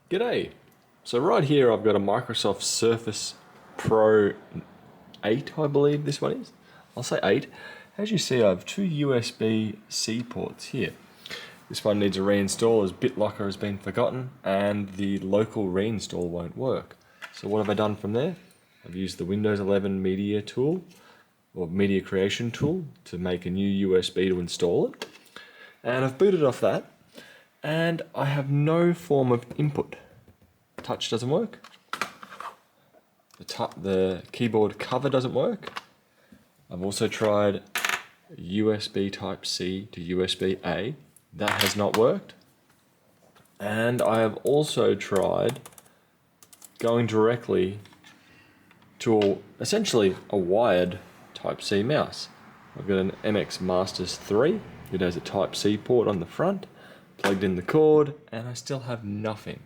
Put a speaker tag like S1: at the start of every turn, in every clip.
S1: G'day! So right here I've got a Microsoft Surface Pro 8, I believe this one is. I'll say 8. As you see, I have two USB-C ports here. This one needs a reinstall as BitLocker has been forgotten and the local reinstall won't work. So what have I done from there? I've used the Windows 11 media tool, or media creation tool, to make a new USB to install it. And I've booted off that, and I have no form of input. Touch doesn't work. The keyboard cover doesn't work. I've also tried USB Type-C to USB-A. That has not worked. And I have also tried going directly to essentially a wired Type-C mouse. I've got an MX Masters 3. It has a Type-C port on the front, plugged in the cord, and I still have nothing.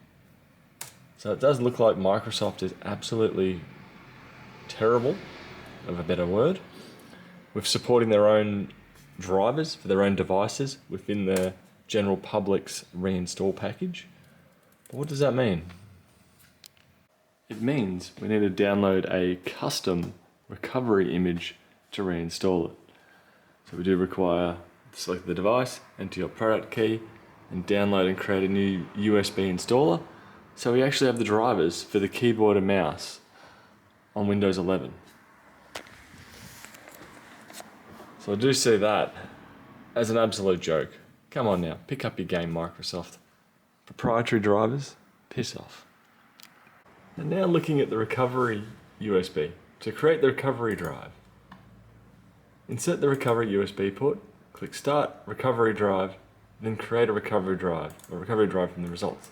S1: So it does look like Microsoft is absolutely terrible, of a better word, with supporting their own drivers for their own devices within the general public's reinstall package. But what does that mean? It means we need to download a custom recovery image to reinstall it. So we do require to select the device, enter your product key, and download and create a new USB installer. So we actually have the drivers for the keyboard and mouse on Windows 11. So I do see that as an absolute joke. Come on now, pick up your game, Microsoft. Proprietary drivers, piss off. And now looking at the recovery USB. To create the recovery drive, insert the recovery USB port, click Start Recovery Drive, then create a recovery drive, or recovery drive from the results.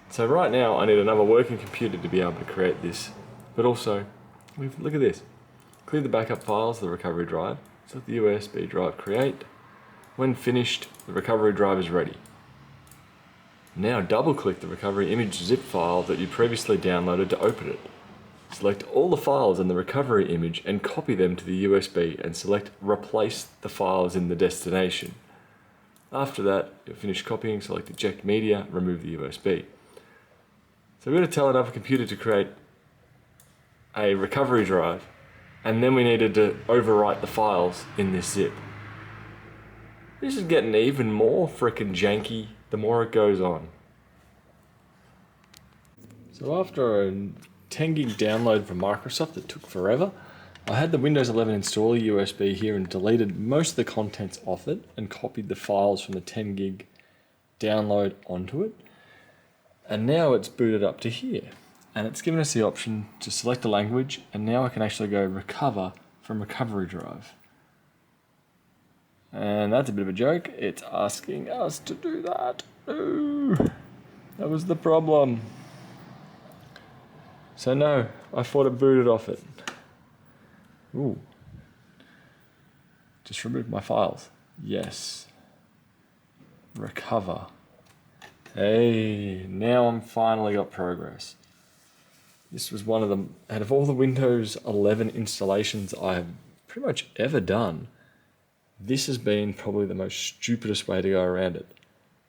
S1: So right now I need another working computer to be able to create this, but also, look at this. Clear the backup files, the recovery drive, select the USB drive, create. When finished, the recovery drive is ready. Now double click the recovery image zip file that you previously downloaded to open it. Select all the files in the recovery image and copy them to the USB and select replace the files in the destination. After that, you'll finish copying, select eject media, remove the USB. So we're going to tell another computer to create a recovery drive, and then we needed to overwrite the files in this zip. This is getting even more frickin' janky the more it goes on. So after a 10 gig download from Microsoft that took forever, I had the Windows 11 installer USB here and deleted most of the contents off it and copied the files from the 10 gig download onto it. And now it's booted up to here. And it's given us the option to select a language, and now I can actually go recover from recovery drive. And that's a bit of a joke. It's asking us to do that. No, that was the problem. So no, I thought it booted off it. Ooh. Just remove my files. Yes. Recover. Hey, now I'm finally got progress. This was one of them, out of all the Windows 11 installations I have pretty much ever done, this has been probably the most stupidest way to go around it.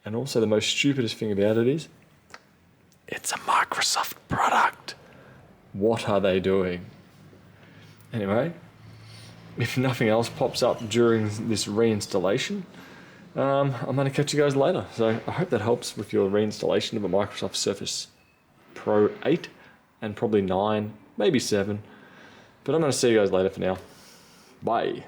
S1: And also the most stupidest thing about it is, it's a Microsoft product. What are they doing? Anyway, if nothing else pops up during this reinstallation, I'm going to catch you guys later. So I hope that helps with your reinstallation of a Microsoft Surface Pro 8 and probably 9, maybe 7. But I'm going to see you guys later for now. Bye.